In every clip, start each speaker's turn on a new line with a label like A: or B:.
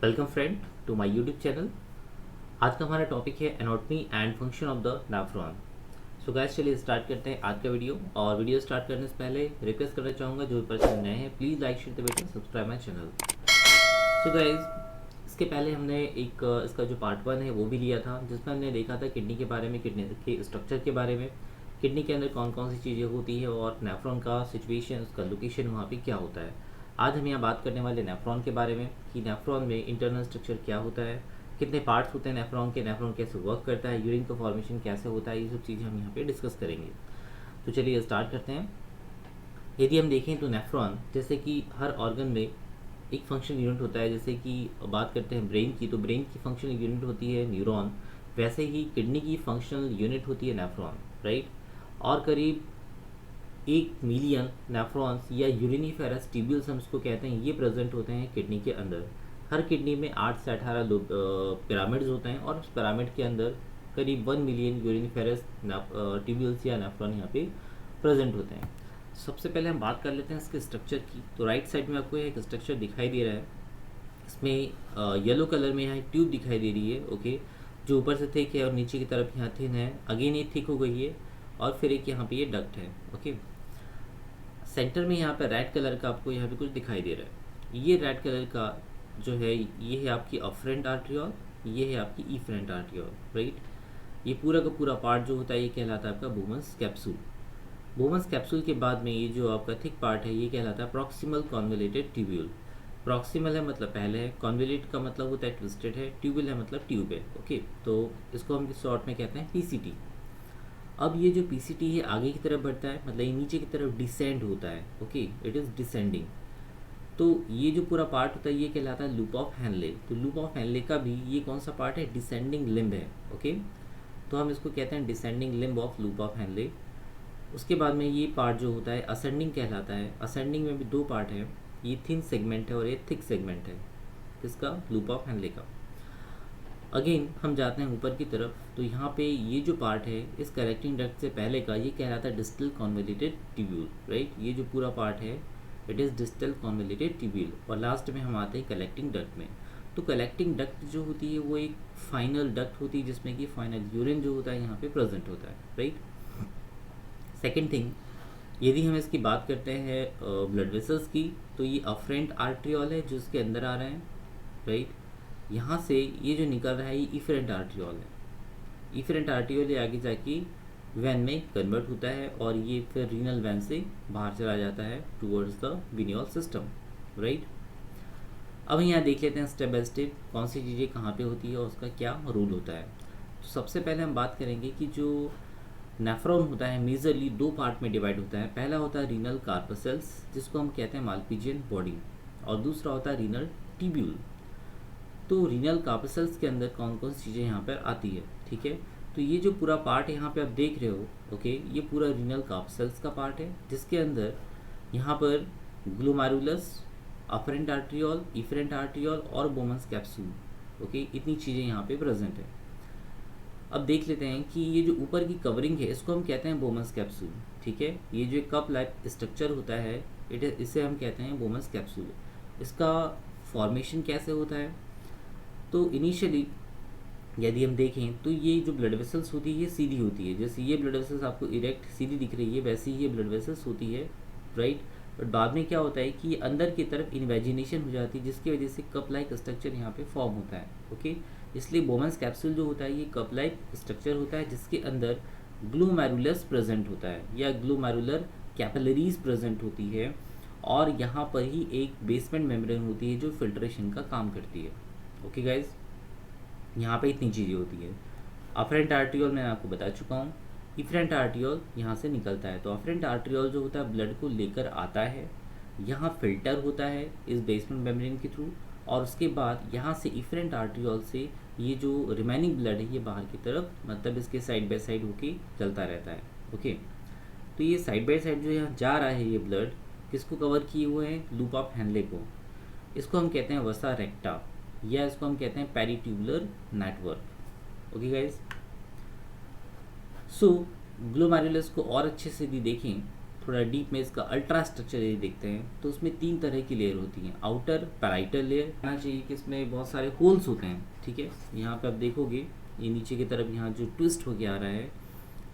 A: Welcome friend to my YouTube channel. आज का हमारा टॉपिक है anatomy and function of the nephron. So guys चलिए स्टार्ट करते हैं आज का वीडियो। और वीडियो स्टार्ट करने से पहले रिक्वेस्ट करना चाहूँगा जो पर्सन नए हैं please like share the video subscribe my channel. So guys इसके पहले हमने एक इसका जो पार्ट 1 है वो भी लिया था जिसमें हमने देखा था किडनी के बारे में, किडनी के स्ट्रक्चर के बारे में, किडनी के अंदर कौन कौन सी चीज़ें होती है और नेफ्रॉन का सिचुएशन, उसका लोकेशन वहाँ पे क्या होता है। आज हम यहाँ बात करने वाले नेफ्रॉन के बारे में कि नेफ्रॉन में इंटरनल स्ट्रक्चर क्या होता है, कितने पार्ट्स होते हैं नेफ्रॉन कैसे वर्क करता है, यूरिन का फॉर्मेशन कैसे होता है, ये सब चीज़ें हम यहाँ पे डिस्कस करेंगे। तो चलिए स्टार्ट करते हैं। यदि हम देखें तो नेफ्रॉन जैसे कि हर ऑर्गन में एक फंक्शन यूनिट होता है। जैसे कि बात करते हैं ब्रेन की, तो ब्रेन की फंक्शनल यूनिट होती है न्यूरॉन, वैसे ही किडनी की फंक्शनल यूनिट होती है नेफ्रॉन, राइट। और करीब 1 मिलियन नेफ्रॉन्स या यूरिनिफेरस ट्यूब्यूल्स हम इसको कहते हैं, ये प्रेजेंट होते हैं किडनी के अंदर। हर किडनी में 8 से 18 पिरामिड्स होते हैं और उस पिरामिड के अंदर करीब 1 मिलियन यूरिनिफेरस ट्यूब्यूल्स या नेफ्रॉन यहाँ पे प्रेजेंट होते हैं। सबसे पहले हम बात कर लेते हैं इसके स्ट्रक्चर की। तो राइट साइड में आपको एक स्ट्रक्चर दिखाई दे रहा है, इसमें येलो कलर में यहाँ एक ट्यूब दिखाई दे रही है, ओके, जो ऊपर से थिक है और नीचे की तरफ यहाँ थिन है, अगेन ये थिक हो गई है और फिर एक यहाँ पे ये डक्ट है, ओके। सेंटर में यहाँ पे रेड कलर का आपको यहाँ पे कुछ दिखाई दे रहा है। ये रेड कलर का जो है ये है आपकी अफरेंट आर्ट्रियोल, ये है आपकी इफरेंट आर्ट्रियोल, राइट। ये पूरा का पूरा पार्ट जो होता है ये कहलाता है आपका बोमन्स कैप्सूल। बोमन्स कैप्सूल के बाद में ये जो आपका थिक पार्ट है ये कहलाता है प्रॉक्सिमल कॉन्वोलेटेड ट्यूब्यूल। प्रॉक्सिमल है मतलब पहले है, कॉन्वोलेट का मतलब होता है ट्विस्टेड है, ट्यूब्यूल है मतलब ट्यूब है, ओके। तो इसको हम शॉर्ट में कहते हैं पीसीटी। अब ये जो पीसीटी है आगे की तरफ बढ़ता है, मतलब ये नीचे की तरफ डिसेंड होता है, ओके, इट इज़ डिसेंडिंग। तो ये जो पूरा पार्ट होता है ये कहलाता है लूप ऑफ हेनले। तो लूप ऑफ हेनले का भी ये कौन सा पार्ट है, डिसेंडिंग लिम्ब है, ओके। तो हम इसको कहते हैं descending limb of loop of Henle. उसके बाद में ये पार्ट जो होता है असेंडिंग कहलाता है। असेंडिंग में भी 2 पार्ट है, ये थिन सेगमेंट है और ये थिक सेगमेंट है, किसका, लूप ऑफ हेनले का। अगेन हम जाते हैं ऊपर की तरफ, तो यहाँ पे ये जो पार्ट है इस कलेक्टिंग डक्ट से पहले का ये कहलाता है डिस्टल कॉन्वोल्यूटेड ट्यूब्यूल, राइट। ये जो पूरा पार्ट है it is distal convoluted tubule. और लास्ट में हम आते हैं कलेक्टिंग डक्ट में। तो कलेक्टिंग डक्ट जो होती है वो एक फाइनल डक्ट होती है जिसमें कि फाइनल यूरिन जो होता है यहाँ पे प्रेजेंट होता है, राइट। सेकेंड थिंग, यदि हम इसकी बात करते हैं ब्लड वेसल्स की, तो ये अफरेंट आर्ट्रियोल है जो इसके अंदर आ रहे हैं, राइट। यहाँ से ये जो निकल रहा है ये इफरेंट आर्ट्रियोल है। इफरेंट आर्ट्रियोल ये आगे जाके वैन में कन्वर्ट होता है और ये फिर रीनल वैन से बाहर चला जाता है टूवर्ड्स द विनियोल सिस्टम, राइट। अब यहाँ देख लेते हैं स्टेप बाय स्टेप कौन सी चीज़ें कहाँ पे होती है और उसका क्या रूल होता है। तो सबसे पहले हम बात करेंगे कि जो नेफ्रॉन होता है मेजरली 2 पार्ट में डिवाइड होता है। पहला होता है रीनल कार्पसेल्स जिसको हम कहते हैं मालपीजियन बॉडी, और दूसरा होता है रीनल ट्यूब्यूल। तो रीनल कार्पसेल्स के अंदर कौन कौन सी चीज़ें यहाँ पर आती है, ठीक है। तो ये जो पूरा पार्ट यहाँ पे आप देख रहे हो, ओके, ये पूरा रीनल कार्पसेल्स का पार्ट है जिसके अंदर यहाँ पर glomerulus, afferent arteriole, efferent arteriole और बोमन्स कैप्सूल, ओके, इतनी चीज़ें यहाँ पे प्रेजेंट है। अब देख लेते हैं कि ये जो ऊपर की कवरिंग है इसको हम कहते हैं बोमन्स कैप्सूल, ठीक है। ये जो कप लाइक स्ट्रक्चर होता है इसे हम कहते हैं बोमन्स कैप्सूल। इसका फॉर्मेशन कैसे होता है, तो इनिशियली यदि हम देखें तो ये जो ब्लड वेसल्स होती है ये सीधी होती है। जैसे ये ब्लड वेसल्स आपको इरेक्ट सीधी दिख रही है वैसे ही ये ब्लड वेसल्स होती है, राइट। बट बाद में क्या होता है कि ये अंदर की तरफ इन्वेजिनेशन हो जाती है जिसकी वजह से कप लाइक स्ट्रक्चर यहाँ पे फॉर्म होता है, ओके। इसलिए बोमन्स कैप्सूल जो होता है ये कप लाइक स्ट्रक्चर होता है जिसके अंदर ग्लोमेरुलस प्रेजेंट होता है या ग्लोमेरुलर कैपिलरीज प्रेजेंट होती है, और यहाँ पर ही एक बेसमेंट मेम्ब्रेन होती है जो फिल्ट्रेशन का काम करती है, ओके गाइज। यहाँ पे इतनी चीज़ें होती है। अफरेंट आर्ट्रियोल मैं आपको बता चुका हूँ, इफरेंट आर्ट्रियोल यहाँ से निकलता है। तो अफरेंट आर्ट्रियोल जो होता है ब्लड को लेकर आता है, यहाँ फिल्टर होता है इस बेसमेंट मेम्ब्रेन के थ्रू, और उसके बाद यहाँ से इफरेंट आर्ट्रियोल से ये जो रिमेनिंग ब्लड है ये बाहर की तरफ, मतलब इसके साइड बाय साइड होके चलता रहता है, ओके। तो ये साइड बाय साइड जो यहाँ जा रहा है ये ब्लड किसको कवर किए हुए हैं, लूप ऑफ हेनले को। इसको हम कहते हैं वसा रेक्टा या इसको हम कहते हैं पेरिट्यूबुलर नेटवर्क, ओके गाइज। सो ग्लोमेरुलस को और अच्छे से भी देखें थोड़ा डीप में इसका अल्ट्रा स्ट्रक्चर यदि देखते हैं तो उसमें 3 तरह की लेयर होती हैं। आउटर पैराइटल लेयर कहना चाहिए कि इसमें बहुत सारे होल्स होते हैं, ठीक है। यहाँ पे आप देखोगे ये नीचे की तरफ यहाँ जो ट्विस्ट होके आ रहा है,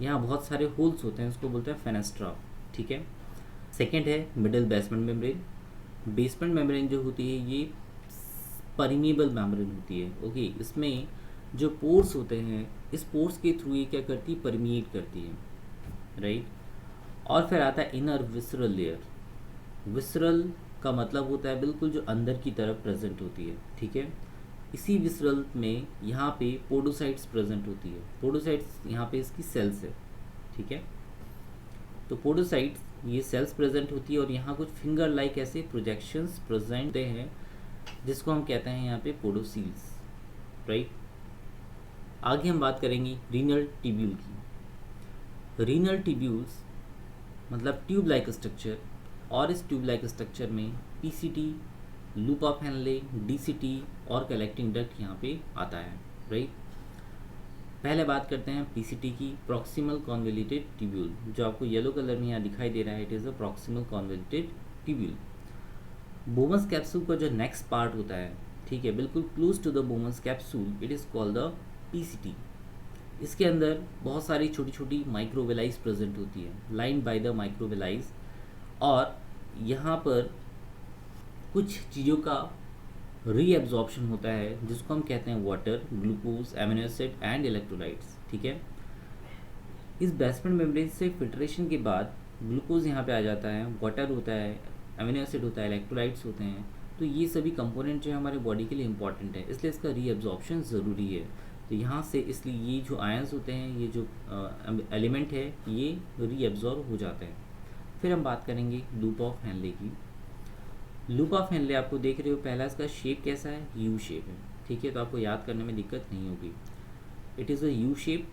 A: यहाँ बहुत सारे होल्स होते हैं, उसको बोलते हैं फेनेस्ट्रा, ठीक है। सेकेंड है middle basement membrane. Basement membrane जो होती है ये परमिएबल मेम्ब्रेन होती है, ओके। इसमें जो पोर्स होते हैं, इस पोर्स के थ्रू ये क्या करती है, परमिएट करती है, राइट। और फिर आता है इनर विसरल लेयर। विसरल का मतलब होता है बिल्कुल जो अंदर की तरफ प्रेजेंट होती है, ठीक है। इसी विसरल में यहाँ पे पोडोसाइट्स प्रेजेंट होती है। पोडोसाइट्स यहाँ पे इसकी सेल्स है, ठीक है। तो पोडोसाइट्स ये सेल्स प्रेजेंट होती है और यहाँ कुछ फिंगर लाइक ऐसे प्रोजेक्शंस प्रेजेंट हैं जिसको हम कहते हैं यहाँ पे पोडोसील्स, राइट। आगे हम बात करेंगे रीनल ट्यूब्यूल की। रीनल ट्यूब्यूल्स मतलब ट्यूब लाइक स्ट्रक्चर, और इस ट्यूब लाइक स्ट्रक्चर में PCT, loop of Henle, DCT और कलेक्टिंग डक्ट यहाँ पे आता है, राइट। पहले बात करते हैं पीसीटी की, प्रॉक्सिमल कॉन्वोल्यूटेड ट्यूब्यूल, जो आपको येलो कलर में यहाँ दिखाई दे रहा है, it is a proximal convoluted tubule. Bowman's capsule का जो नेक्स्ट पार्ट होता है, ठीक है, बिल्कुल close to the Bowman's capsule, it is called the PCT. इसके अंदर बहुत सारी छोटी छोटी माइक्रोवेलाइज प्रेजेंट होती है, लाइन बाय द माइक्रोवेलाइज, और यहाँ पर कुछ चीज़ों का रीएब्जॉर्प्शन होता है जिसको हम कहते हैं water, glucose, amino acid and electrolytes, ठीक है। इस बेसमेंट मेम्ब्रेन से फिल्ट्रेशन के बाद ग्लूकोज यहाँ पे आ जाता है, वाटर होता है, एमिनो एसिड होता है, इलेक्ट्रोलाइट्स होते हैं। तो ये सभी कंपोनेंट जो है हमारे बॉडी के लिए इंपॉर्टेंट है, इसलिए इसका रीएब्जॉर्प्शन ज़रूरी है। तो यहाँ से इसलिए ये जो आयंस होते हैं, ये जो एलिमेंट है, ये रीएब्जॉर्ब हो जाते हैं। फिर हम बात करेंगे लूप ऑफ हेनले की। लूप ऑफ हेनले आपको देख रहे हो, पहला इसका शेप कैसा है, यू शेप है, ठीक है। तो आपको याद करने में दिक्कत नहीं होगी। It is a U shape.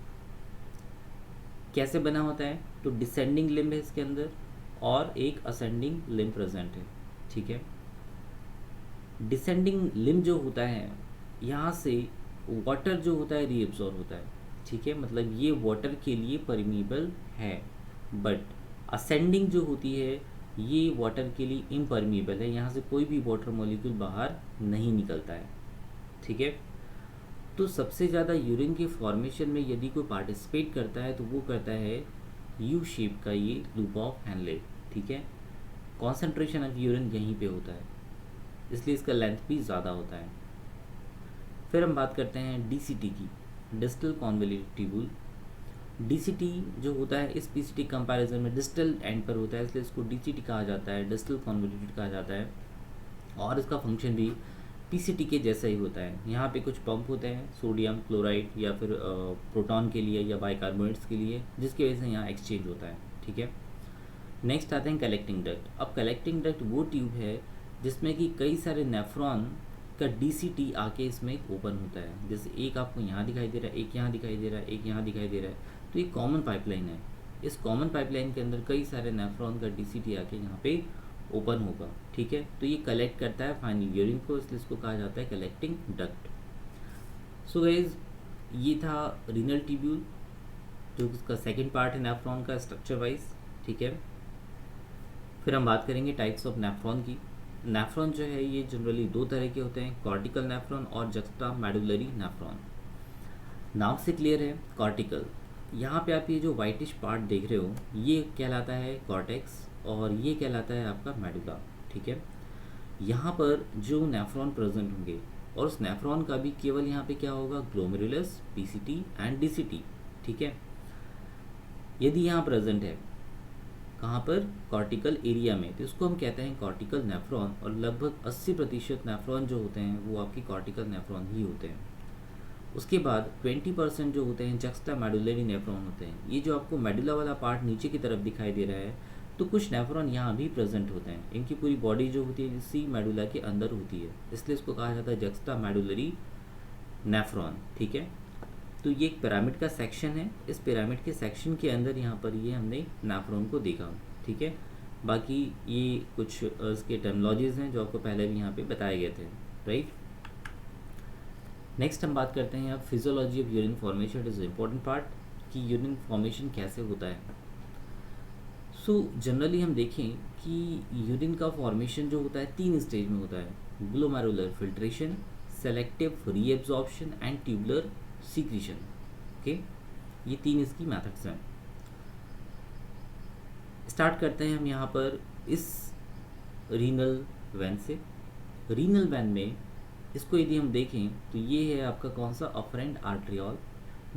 A: कैसे बना होता है, तो डिसेंडिंग लिम्ब है इसके अंदर और एक असेंडिंग लिम्ब प्रेजेंट है, ठीक है। डिसेंडिंग लिम्ब जो होता है, यहाँ से वाटर जो होता है रीअब्सॉर्ब होता है, ठीक है। मतलब ये वाटर के लिए परमिएबल है, बट असेंडिंग जो होती है ये वाटर के लिए इम्परमिएबल है, यहाँ से कोई भी वाटर मॉलिक्यूल बाहर नहीं निकलता है, ठीक है। तो सबसे ज़्यादा यूरिन के फॉर्मेशन में यदि कोई पार्टिसिपेट करता है तो वो करता है यू शेप का ये लूप ऑफ हेनले, ठीक है। कॉन्सेंट्रेशन ऑफ यूरिन यहीं पे होता है, इसलिए इसका लेंथ भी ज़्यादा होता है। फिर हम बात करते हैं डीसीटी की, डिस्टल कॉन्वोल्यूटेड ट्यूब्यूल। डीसीटी जो होता है इस पीसीटी कंपैरिजन में डिस्टल एंड पर होता है, इसलिए इसको डीसीटी कहा जाता है, डिस्टल कॉन्वोल्यूटेड कहा जाता है। और इसका फंक्शन भी पीसीटी के जैसा ही होता है। यहाँ पे कुछ पंप होते हैं, सोडियम क्लोराइड या फिर प्रोटॉन के लिए या बाइकार्बोनेट्स के लिए, जिसकी वजह से यहाँ एक्सचेंज होता है, ठीक है। नेक्स्ट आते हैं कलेक्टिंग डक्ट। अब कलेक्टिंग डक्ट वो ट्यूब है जिसमें कि कई सारे नेफ्रॉन का डीसीटी आके इसमें ओपन होता है। जैसे एक आपको यहाँ दिखाई दे रहा है, एक यहाँ दिखाई दे रहा है, एक यहाँ दिखाई दे रहा है, तो ये कॉमन पाइपलाइन है। इस कॉमन पाइपलाइन के अंदर कई सारे नेफ्रॉन का डीसीटी आके यहाँ पे ओपन होगा, ठीक है। तो ये कलेक्ट करता है फाइनल यूरिन को, इसलिए इसको कहा जाता है कलेक्टिंग डक्ट। सो गाइज, ये था रीनल ट्यूब्यूल, जो उसका सेकेंड पार्ट है नेफ्रॉन का स्ट्रक्चर वाइज, ठीक है। फिर हम बात करेंगे टाइप्स ऑफ नेफ्रॉन की। नेफ्रॉन जो है ये जनरली दो तरह के होते हैं, कॉर्टिकल नेफ्रॉन और जक्स्टा मेडुलरी नेफ्रॉन। नाम से क्लियर है, कॉर्टिकल। यहाँ पे आप ये जो वाइटिश पार्ट देख रहे हो ये कहलाता है कॉर्टेक्स और ये कहलाता है आपका मेडुला, ठीक है। यहाँ पर जो नेफ्रॉन प्रेजेंट होंगे और उस नेफ्रॉन का भी केवल यहाँ पे क्या होगा, ग्लोमेरुलस, पीसीटी एंड डीसीटी, ठीक है। यदि यहाँ प्रेजेंट है कहाँ पर, कॉर्टिकल एरिया में, तो इसको हम कहते हैं कॉर्टिकल नेफ्रॉन। और लगभग 80% नेफ्रॉन जो होते हैं वो आपकी कॉर्टिकल नेफ्रॉन ही होते हैं। उसके बाद 20% जो होते हैं जक्स्टा मेडुलरी नेफ्रॉन होते हैं। ये जो आपको मेडुला वाला पार्ट नीचे की तरफ दिखाई दे रहा है, तो कुछ नेफ्रॉन यहाँ भी प्रेजेंट होते हैं। इनकी पूरी बॉडी जो होती है इसी मेडुला के अंदर होती है, इसलिए इसको कहा जाता है जक्स्टा मेडुलरी नेफ्रॉन, ठीक है। तो ये एक पिरामिड का सेक्शन है, इस पिरामिड के सेक्शन के अंदर यहाँ पर ये हमने नेफ्रॉन को देखा, ठीक है। बाकी ये कुछ इसके टर्मिनोलॉजीज हैं जो आपको पहले भी यहाँ पे बताए गए थे, राइट। नेक्स्ट हम बात करते हैं अब physiology of urine formation. It is important part कि यूरिन फॉर्मेशन कैसे होता है। सो जनरली हम देखें कि यूरिन का फॉर्मेशन जो होता है 3 स्टेज में होता है, glomerular filtration, selective reabsorption and tubular secretion. Okay, ये 3 इसकी मेथड्स हैं। स्टार्ट करते हैं हम यहाँ पर इस रीनल वैन से। रीनल वैन में इसको यदि हम देखें तो ये है आपका कौन सा, अफरेंट आर्टरियोल,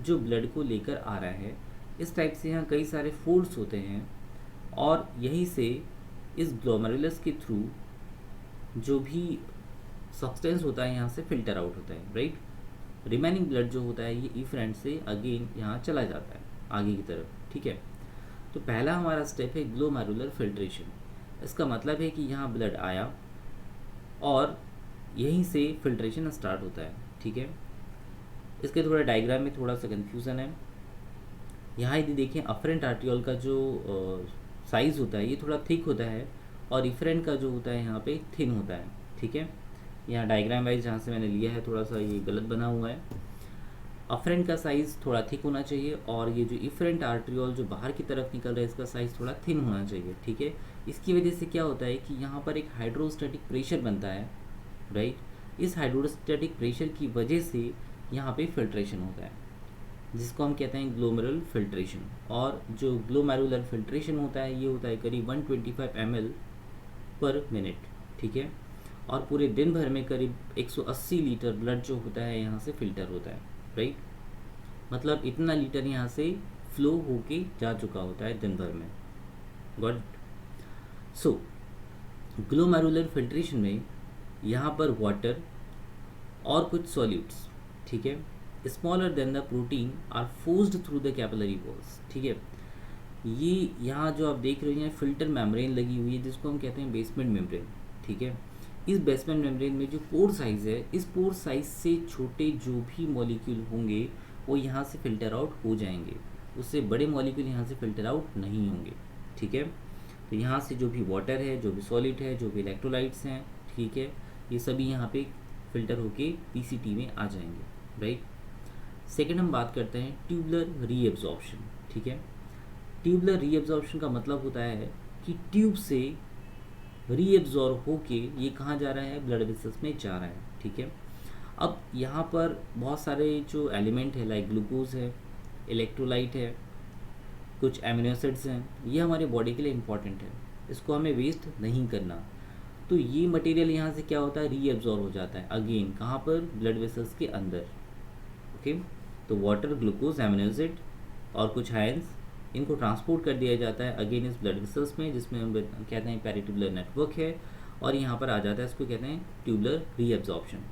A: जो ब्लड को लेकर आ रहा है। इस टाइप से यहाँ कई सारे फोल्ड्स होते हैं और यहीं से इस ग्लोमेरुलस के थ्रू जो भी सब्सटेंस होता है यहाँ से फिल्टर आउट होता है, राइट। रिमेनिंग ब्लड जो होता है ये इफरेंट से अगेन यहाँ चला जाता है आगे की तरफ, ठीक है। तो पहला हमारा स्टेप है ग्लोमेरुलर फिल्ट्रेशन। इसका मतलब है कि यहाँ ब्लड आया और यहीं से फिल्ट्रेशन स्टार्ट होता है, ठीक है। इसके थोड़ा डायग्राम में थोड़ा सा कन्फ्यूज़न है। यहाँ यदि देखें अफरेंट आर्टियोल का जो साइज़ होता है ये थोड़ा थिक होता है और इफरेंट का जो होता है यहाँ पे थिन होता है, ठीक है। यहाँ डायग्राम वाइज जहाँ से मैंने लिया है थोड़ा सा ये गलत बना हुआ है। अफरेंट का साइज़ थोड़ा थिक होना चाहिए और ये जो इफरेंट आर्टरियोल जो बाहर की तरफ निकल रहा है इसका साइज़ थोड़ा थिन होना चाहिए, ठीक है। इसकी वजह से क्या होता है कि यहाँ पर एक हाइड्रोस्टैटिक प्रेशर बनता है, राइट। इस हाइड्रोस्टैटिक प्रेशर की वजह से यहाँ पे फिल्ट्रेशन होता है, जिसको हम कहते हैं ग्लोमेरुलर फिल्ट्रेशन। और जो ग्लोमेरुलर फिल्ट्रेशन होता है ये होता है करीब 125 ml पर मिनट, ठीक है। और पूरे दिन भर में करीब 180 लीटर ब्लड जो होता है यहाँ से फिल्टर होता है, राइट। मतलब इतना लीटर यहाँ से फ्लो होके जा चुका होता है दिन भर में, गॉट। सो ग्लोमेरुलर फिल्ट्रेशन में यहाँ पर वाटर और कुछ सॉल्यूट्स, ठीक है, smaller than the protein are forced through the capillary walls, ठीक है। ये यहाँ जो आप देख रहे हैं फिल्टर मेम्ब्रेन लगी हुई है जिसको हम कहते हैं बेसमेंट मेम्ब्रेन, ठीक है। इस बेसमेंट मेम्ब्रेन में जो पोर साइज़ है, इस पोर साइज़ से छोटे जो भी मॉलिक्यूल होंगे वो यहाँ से फिल्टर आउट हो जाएंगे, उससे बड़े मॉलिक्यूल यहाँ से फिल्टर आउट नहीं होंगे, ठीक है। तो यहाँ से जो भी वाटर है, जो भी सॉलिड है, जो भी इलेक्ट्रोलाइट्स हैं, ठीक है, ये सभी यहाँ पे फिल्टर होके पीसीटी में आ जाएंगे, राइट। सेकेंड हम बात करते हैं ट्यूबुलर रीएब्जॉर्प्शन, ठीक है। ट्यूबुलर रीएब्जॉर्प्शन का मतलब होता है कि ट्यूब से रीएब्जॉर्ब होके ये कहाँ जा रहा है, ब्लड वेसल्स में जा रहा है, ठीक है। अब यहाँ पर बहुत सारे जो एलिमेंट है लाइक ग्लूकोज है, इलेक्ट्रोलाइट है, कुछ एमिनो एसिड्स हैं, ये हमारे बॉडी के लिए इम्पॉर्टेंट है, इसको हमें वेस्ट नहीं करना। तो ये मटेरियल यहाँ से क्या होता है, रीएब्जॉर्ब हो जाता है अगेन कहाँ पर, ब्लड वेसल्स के अंदर, ओके। तो वाटर, ग्लूकोज, एमिनो एसिड और कुछ आयंस, इनको ट्रांसपोर्ट कर दिया जाता है अगेन इस ब्लड वेसल्स में, जिसमें हम कहते हैं पेरिट्यूबुलर नेटवर्क है, और यहाँ पर आ जाता है, इसको कहते हैं ट्यूबुलर रीएब्जॉर्प्शन।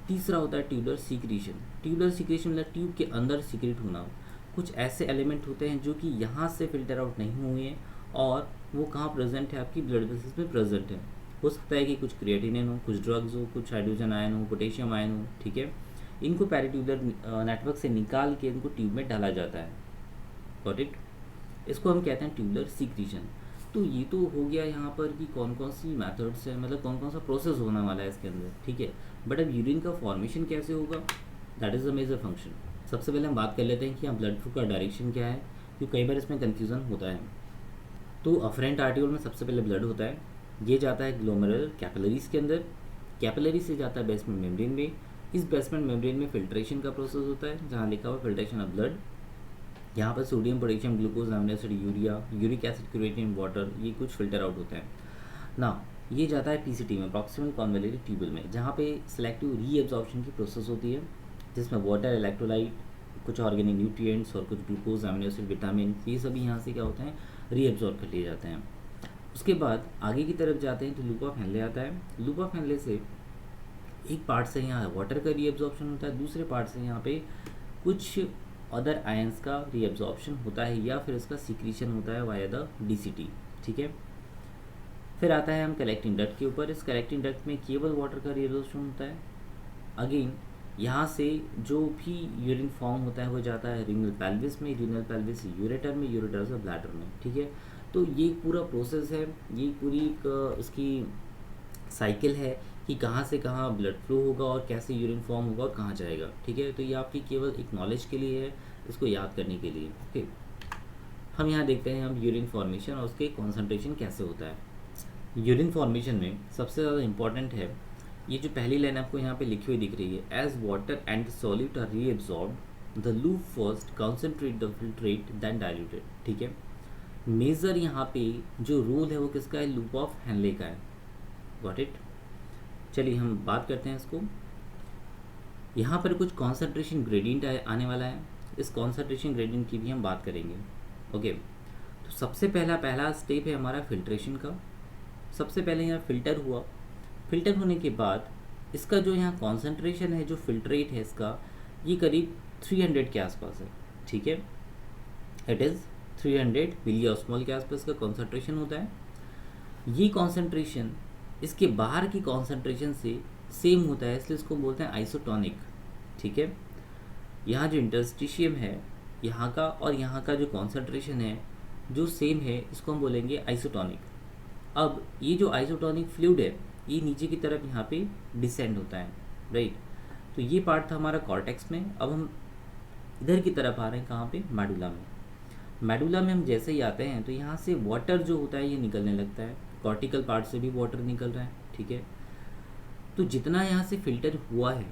A: तीसरा होता है ट्यूबुलर सीक्रेशन। ट्यूबुलर सीक्रेशन मतलब ट्यूब के अंदर सीक्रेट होना। कुछ ऐसे एलिमेंट होते हैं जो कि यहाँ से फिल्टर आउट नहीं हुए हैं और वो कहाँ प्रेजेंट है, आपकी ब्लड वेसल्स में प्रेजेंट है। हो सकता है कि कुछ क्रिएटिनिन हो, कुछ ड्रग्स हो, कुछ हाइड्रोजन आयन हो, पोटेशियम आयन हो, ठीक है। इनको पेरिट्यूबुलर नेटवर्क से निकाल के इनको ट्यूब में डाला जाता है, गॉट इट। इसको हम कहते हैं ट्यूबुलर सीक्रेशन। तो ये तो हो गया यहाँ पर कि कौन कौन सी मेथड्स है, मतलब कौन कौन सा प्रोसेस होने वाला है इसके अंदर, ठीक है। बट अब यूरिन का फॉर्मेशन कैसे होगा, that is the major function. सबसे पहले हम बात कर लेते हैं कि यहाँ ब्लड फ्लो का डायरेक्शन क्या है, क्योंकि कई बार इसमें कन्फ्यूज़न होता है। तो अफरेंट आर्टियोल में सबसे पहले ब्लड होता है, ये जाता है ग्लोमेरुलर कैपिलरीज के अंदर, कैपिलरी से जाता है बेसमेंट मेम्ब्रेन में। इस बेसमेंट मेम्ब्रेन में फिल्ट्रेशन का प्रोसेस होता है, जहाँ लिखा हुआ फिल्ट्रेशन ऑफ ब्लड। यहाँ पर sodium, potassium, glucose, amino acid, urea, uric acid, creatinine, water, ये कुछ फिल्टर आउट होते हैं ना। ये जाता है पीसीटी में, प्रॉक्सिमल कॉन्वोल्यूटिंग ट्यूबुल में, जहाँ पे सिलेक्टिव रीएब्जॉर्प्शन की प्रोसेस होती है, जिसमें वाटर, इलेक्ट्रोलाइट, कुछ ऑर्गेनिक न्यूट्रिएंट्स और कुछ ग्लूकोज, एमिनो एसिड, विटामिन, ये सभी यहाँ से क्या होते हैं, रीएब्जॉर्ब कर लिए जाते हैं। उसके बाद आगे की तरफ जाते हैं तो लूप ऑफ हेनले आता है। लूप ऑफ हेनले से एक पार्ट से यहाँ वाटर का रीएब्जॉर्प्शन होता है, दूसरे पार्ट से यहाँ पे कुछ अदर आयंस का रीएब्जॉर्प्शन होता है या फिर इसका सीक्रेशन होता है वाया द डीसीटी, ठीक है। फिर आता है हम कलेक्टिंग डक्ट के ऊपर। इस कलेक्टिंग डक्ट में केवल वाटर का रीएब्जॉर्प्शन होता है। अगेन यहाँ से जो भी यूरिन फॉर्म होता है वो जाता है रीनल पेल्विस में, रीनल पेल्विस से यूरेटर में, यूरेटर से ब्लैडर में, ठीक है। तो ये पूरा प्रोसेस है, ये पूरी एक इसकी साइकिल है कि कहाँ से कहाँ ब्लड फ्लो होगा और कैसे यूरिन फॉर्म होगा और कहाँ जाएगा, ठीक है। तो ये आपकी केवल एक नॉलेज के लिए है, इसको याद करने के लिए, ओके। हम यहाँ देखते हैं हम यूरिन फॉर्मेशन और उसके कॉन्सेंट्रेशन कैसे होता है। यूरिन फॉर्मेशन में सबसे ज़्यादा इंपॉर्टेंट है ये जो पहली लाइन आपको यहाँ पे लिखी हुई दिख रही है, as water and solute are reabsorbed the loop first concentrate the filtrate then diluted. ठीक है, मेजर यहाँ पे जो रूल है वो किसका है, लूप ऑफ हेनले का है। Got it. चलिए हम बात करते हैं इसको। यहाँ पर कुछ कॉन्सेंट्रेशन ग्रेडियंट आने वाला है, इस कॉन्सेंट्रेशन ग्रेडियंट की भी हम बात करेंगे। ओके, तो सबसे पहला स्टेप है हमारा फिल्ट्रेशन का। सबसे पहले यहाँ फिल्टर हुआ, फिल्टर होने के बाद इसका जो यहाँ कॉन्सेंट्रेशन है, जो फिल्ट्रेट है इसका, ये करीब 300 के आसपास है। ठीक है, इट इज़ 300 मिली ऑस्मोल के आसपास का कॉन्सेंट्रेशन होता है। ये कॉन्सेंट्रेशन इसके बाहर की कॉन्सेंट्रेशन से सेम होता है, इसलिए इसको बोलते हैं आइसोटोनिक। ठीक है, यहाँ जो इंटरस्टिशियम है यहाँ का और यहाँ का जो कॉन्सेंट्रेशन है जो सेम है, इसको हम बोलेंगे आइसोटोनिक। अब ये जो आइसोटोनिक फ्लूइड है ये नीचे की तरफ यहाँ पे डिसेंड होता है, राइट। तो ये पार्ट था हमारा कॉर्टेक्स में। अब हम इधर की तरफ आ रहे हैं, कहाँ पे, मेडुला में। मेडुला में हम जैसे ही आते हैं तो यहाँ से वाटर जो होता है ये निकलने लगता है, कॉर्टिकल पार्ट से भी वाटर निकल रहा है। ठीक है, तो जितना यहाँ से फिल्टर हुआ है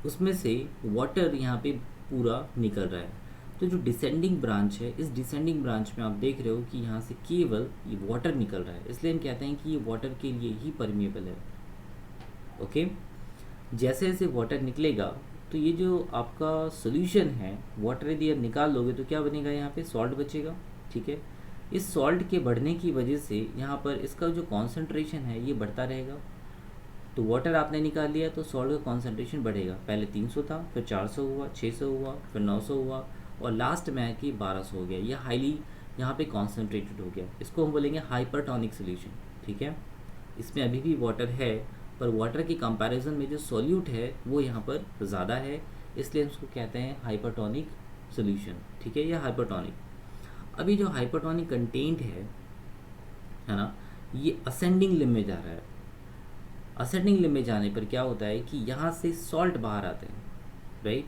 A: उसमें से वाटर यहाँ पे पूरा निकल रहा है। तो जो डिसेंडिंग ब्रांच है, इस डिसेंडिंग ब्रांच में आप देख रहे हो कि यहाँ से केवल ये वाटर निकल रहा है, इसलिए हम कहते हैं कि ये वाटर के लिए ही परमिएबल है। ओके, जैसे जैसे वाटर निकलेगा तो ये जो आपका सोल्यूशन है, वाटर यदि आप निकाल लोगे तो क्या बनेगा, यहाँ पे सॉल्ट बचेगा। ठीक है, इस सॉल्ट के बढ़ने की वजह से यहाँ पर इसका जो कॉन्सेंट्रेशन है ये बढ़ता रहेगा। तो वाटर आपने निकाल लिया तो सॉल्ट का कॉन्सेंट्रेशन बढ़ेगा, पहले 300 था, फिर 400 हुआ, 600 हुआ, फिर 900 हुआ और लास्ट में आके 1200 हो गया। ये हाईली यहाँ पे कॉन्सेंट्रेटेड हो गया, इसको हम बोलेंगे हाइपरटोनिक सोल्यूशन। ठीक है, इसमें अभी भी वाटर है पर वाटर की कंपैरिजन में जो सॉल्यूट है वो यहाँ पर ज़्यादा है, इसलिए उसको कहते हैं हाइपरटोनिक सोल्यूशन। ठीक है, यह हाइपरटोनिक। अभी जो हाइपरटोनिक कंटेंट है ना, ये असेंडिंग लिम में जा रहा है। असेंडिंग लिम में जाने पर क्या होता है कि यहाँ से सॉल्ट बाहर आते हैं, राइट।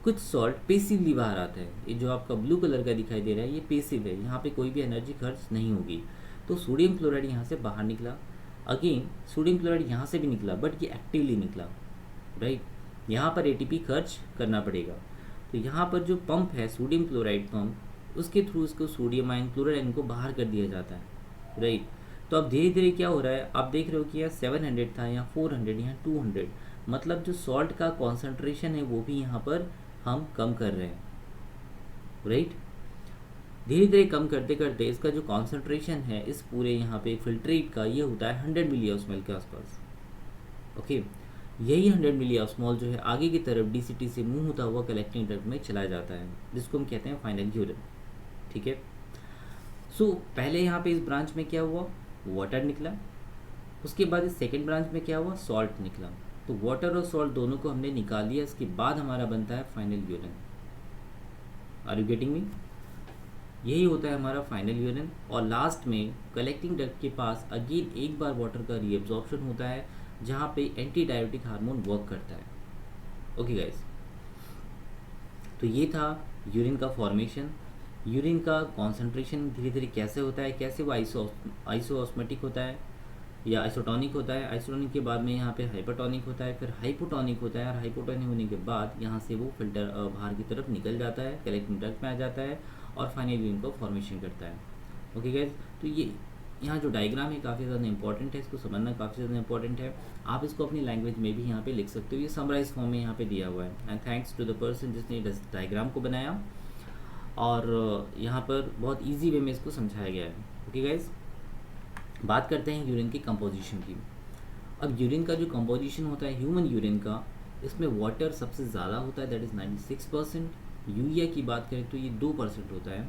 A: कुछ सॉल्ट पेसिवली बाहर आते हैं, ये जो आपका ब्लू कलर का दिखाई दे रहा है ये पेसिव है, यहाँ पे कोई भी एनर्जी खर्च नहीं होगी। तो सोडियम क्लोराइड यहाँ से बाहर निकला, अगेन सोडियम क्लोराइड यहाँ से भी निकला बट ये एक्टिवली निकला, राइट। यहाँ पर एटीपी खर्च करना पड़ेगा। तो यहाँ पर जो पंप है सोडियम क्लोराइड पंप, उसके थ्रू इसको सोडियम आयन क्लोराइड आयन को बाहर कर दिया जाता है, राइट। तो अब धीरे धीरे क्या हो रहा है, आप देख रहे हो कि यहाँ 700 था, यहाँ 400, यहाँ 200, मतलब जो सॉल्ट का कॉन्सेंट्रेशन है वो भी यहाँ पर हम कम कर रहे हैं, राइट। धीरे धीरे कम करते करते इसका जो कॉन्सेंट्रेशन है इस पूरे यहाँ पे फिल्ट्रेट का ये होता है 100 मिली ऑस्मोल के आसपास। ओके, यही 100 मिली ऑस्मोल जो है आगे की तरफ डीसीटी से मूव होता हुआ कलेक्टिंग डक्ट में चला जाता है, जिसको हम कहते हैं फाइनल यूरिन। ठीक है, सो पहले यहाँ पे इस ब्रांच में क्या हुआ, वाटर निकला, उसके बाद इस सेकेंड ब्रांच में क्या हुआ, सॉल्ट निकला। तो वाटर और सॉल्ट दोनों को हमने निकाल लिया, इसके बाद हमारा बनता है final urine. Are you getting me? यही होता है हमारा फाइनल यूरिन। और लास्ट में कलेक्टिंग डक्ट के पास अगेन एक बार वाटर का रीअब्जॉर्प्शन होता है, जहाँ पे एंटी डायबिटिक हार्मोन वर्क करता है। ओके गाइस, तो ये था यूरिन का फॉर्मेशन, यूरिन का कॉन्सेंट्रेशन धीरे धीरे कैसे होता है, कैसे वो आइसोऑस्मेटिक होता है या आइसोटोनिक होता है। आइसोटोनिक के बाद में यहाँ पे हाइपरटोनिक होता है, फिर हाइपोटोनिक होता है, और हाइपोटोनिक होने के बाद यहाँ से वो फिल्टर बाहर की तरफ निकल जाता है, कलेक्टिंग डक्ट में आ जाता है और फाइनल यूरिन को फॉर्मेशन करता है। ओके गाइस, तो ये यहाँ जो डायग्राम है काफ़ी ज़्यादा इंपॉर्टेंट है, इसको समझना काफ़ी ज़्यादा इंपॉर्टेंट है। आप इसको अपनी लैंग्वेज में भी यहाँ पे लिख सकते हो, ये समराइज फॉर्म में यहाँ पे दिया हुआ है। And thanks to the person जिसने डायग्राम को बनाया और यहाँ पर बहुत इजी वे में इसको समझाया गया है। ओके गाइस, बात करते हैं यूरिन की कंपोजिशन की। अब यूरिन का जो कंपोजिशन होता है ह्यूमन यूरिन का, इसमें वाटर सबसे ज़्यादा होता है, दैट इज़ 96%। यूरिया की बात करें तो ये 2% होता है।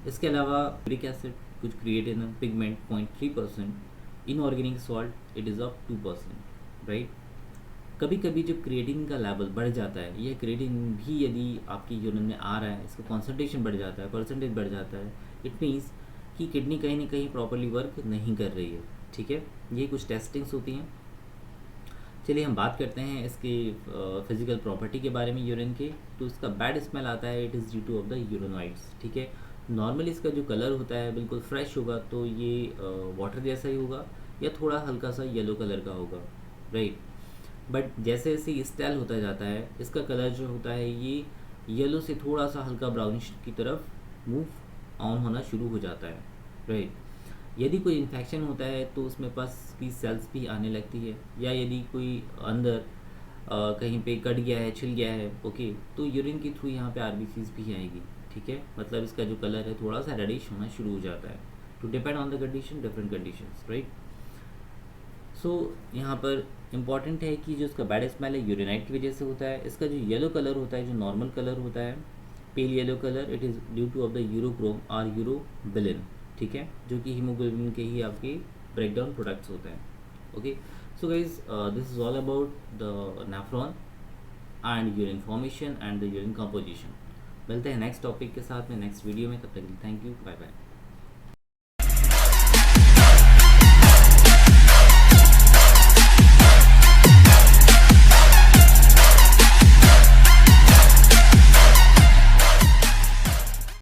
A: इसके अलावा यूरिक एसिड, कुछ creatine, pigment 0.3%, inorganic salt it is of 2%, right. कभी कभी जब क्रिएटिन का लेवल बढ़ जाता है, यह क्रिएटिन भी यदि आपकी यूरिन में आ रहा है, इसका कॉन्सेंट्रेशन बढ़ जाता है, परसेंटेज बढ़ जाता है, इट मीन्स कि किडनी कहीं ना कहीं प्रॉपरली वर्क नहीं कर रही है। ठीक है, ये कुछ टेस्टिंग्स होती हैं। चलिए हम बात करते हैं इसके फिजिकल प्रॉपर्टी के बारे में यूरिन के। तो इसका बैड स्मेल आता है, it is due to of the urinoids. ठीक है, नॉर्मली इसका जो कलर होता है बिल्कुल फ्रेश होगा, तो ये वाटर जैसा ही होगा या थोड़ा हल्का सा येलो कलर का होगा, राइट। बट जैसे जैसे ये स्टेल होता जाता है, इसका कलर जो होता है ये येलो से थोड़ा सा हल्का ब्राउनिश की तरफ मूव ऑन होना शुरू हो जाता है, राइट। यदि कोई इन्फेक्शन होता है तो उसमें पस की सेल्स भी आने लगती है, या यदि कोई अंदर कहीं पे कट गया है, छिल गया है, ओके, तो यूरिन के थ्रू यहाँ पे आरबीसीज भी आएगी, ठीक है। मतलब इसका जो कलर है थोड़ा सा रेडिश होना शुरू हो जाता है, to depend on the condition, different conditions, right. So यहाँ पर इम्पॉर्टेंट है कि जो इसका बैड स्मेल है यूरिनाइट की वजह से होता है। इसका जो येलो कलर होता है, जो नॉर्मल कलर होता है, pale yellow colour, it is due to of the urochrome और यूरोबिलिन, ठीक है, जो कि हीमोग्लोबिन के ही आपके ब्रेकडाउन प्रोडक्ट्स होते हैं, okay. So guys, this is all about the nephron and urine formation and the urine composition. मिलते हैं नेक्स्ट टॉपिक के साथ में नेक्स्ट वीडियो में, तब तक थैंक यू, बाय बाय।